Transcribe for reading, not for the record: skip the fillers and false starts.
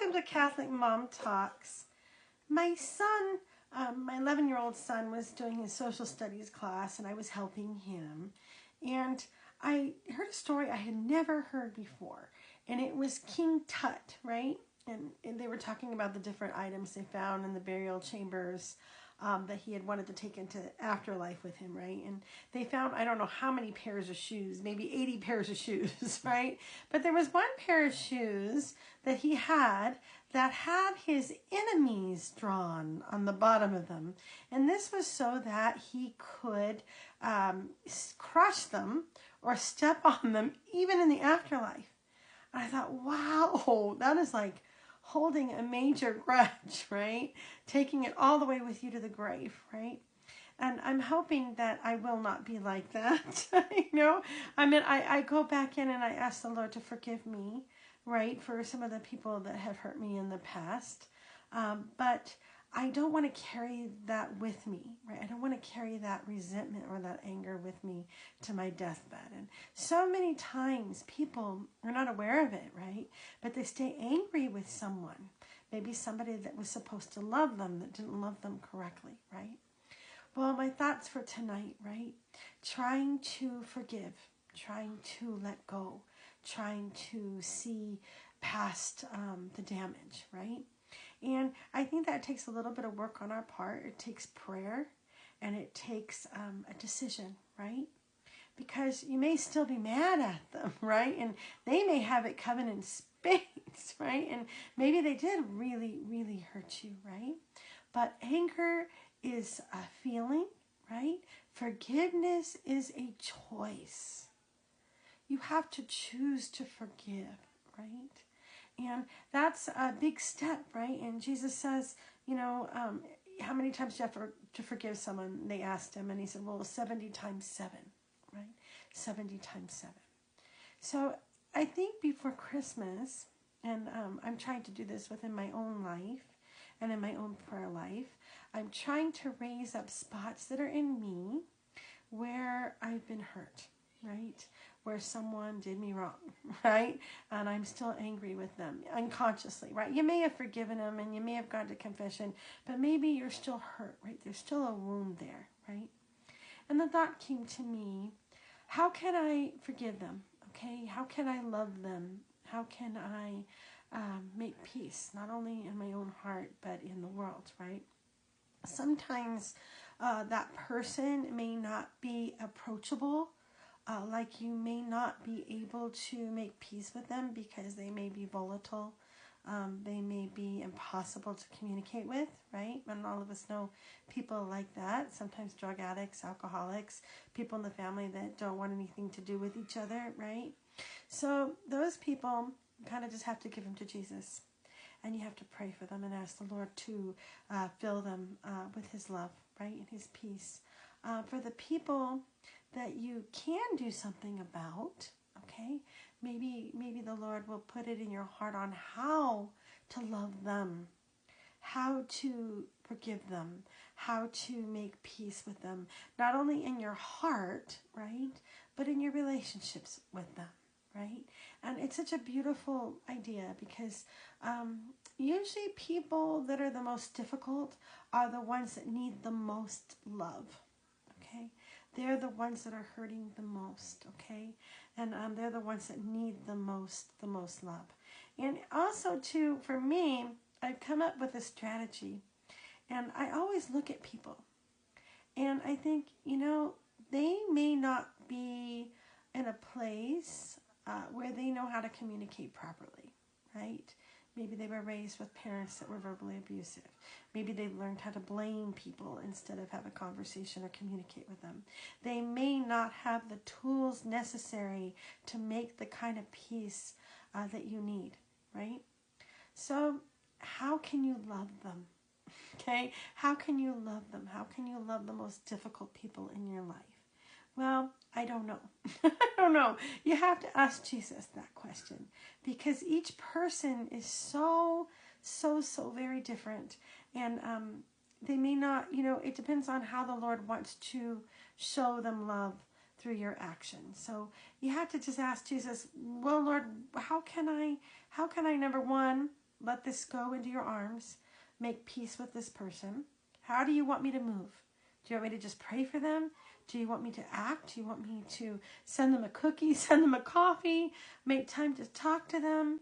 Welcome to Catholic Mom Talks. My son, my 11-year-old son, was doing his social studies class, and I was helping him. And I heard a story I had never heard before, and it was King Tut, right? And they were talking about the different items they found in the burial chambers that he had wanted to take into afterlife with him, right? And they found, I don't know how many pairs of shoes, maybe 80 pairs of shoes, right? But there was one pair of shoes that he had that had his enemies drawn on the bottom of them. And this was so that he could crush them or step on them even in the afterlife. And I thought, wow, that is like holding a major grudge, right? Taking it all the way with you to the grave, right? And I'm hoping that I will not be like that, you know? I mean, I go back in and I ask the Lord to forgive me, right, for some of the people that have hurt me in the past. But I don't want to carry that with me, right? I don't want to carry that resentment or that anger with me to my deathbed. And so many times people are not aware of it, right? But they stay angry with someone. Maybe somebody that was supposed to love them that didn't love them correctly, right? Well, my thoughts for tonight, right? Trying to forgive, trying to let go, trying to see past the damage, right? And I think that takes a little bit of work on our part. It takes prayer, and it takes a decision, right? Because you may still be mad at them, right? And they may have it coming in spades, right? And maybe they did really, really hurt you, right? But anger is a feeling, right? Forgiveness is a choice. You have to choose to forgive, right? And that's a big step, right? And Jesus says, you know, how many times do you have to forgive someone? They asked him, and he said, well, 70 times 7, right? 70 times 7. So I think before Christmas, and I'm trying to do this within my own life and in my own prayer life, I'm trying to raise up spots that are in me where I've been hurt, right? Where someone did me wrong, right? And I'm still angry with them unconsciously, right? You may have forgiven them and you may have gone to confession, but maybe you're still hurt, right? There's still a wound there, right? And the thought came to me, how can I forgive them, okay? How can I love them? How can I make peace, not only in my own heart, but in the world, right? Sometimes that person may not be approachable, like you may not be able to make peace with them because they may be volatile. They may be impossible to communicate with, right? And all of us know people like that. Sometimes drug addicts, alcoholics, people in the family that don't want anything to do with each other, right? So those people kind of just have to give them to Jesus. And you have to pray for them and ask the Lord to fill them with his love, right, and his peace. For the people that you can do something about, okay, maybe the Lord will put it in your heart on how to love them, how to forgive them, how to make peace with them, not only in your heart, right, but in your relationships with them, right? And it's such a beautiful idea because usually people that are the most difficult are the ones that need the most love, okay? They're the ones that are hurting the most, okay? And they're the ones that need the most love. And also, too, for me, I've come up with a strategy. And I always look at people. And I think, you know, they may not be in a place where they know how to communicate properly, right? Maybe they were raised with parents that were verbally abusive. Maybe they learned how to blame people instead of have a conversation or communicate with them. They may not have the tools necessary to make the kind of peace that you need, right? So how can you love them? Okay? How can you love them? How can you love the most difficult people in your life? Well, I don't know. I don't know. You have to ask Jesus that question because each person is so very different. And they may not, you know, it depends on how the Lord wants to show them love through your actions. So you have to just ask Jesus, well, Lord, how can I, number one, let this go into your arms. Make peace with this person. How do you want me to move? Do you want me to just pray for them? Do you want me to act? Do you want me to send them a cookie, send them a coffee, make time to talk to them?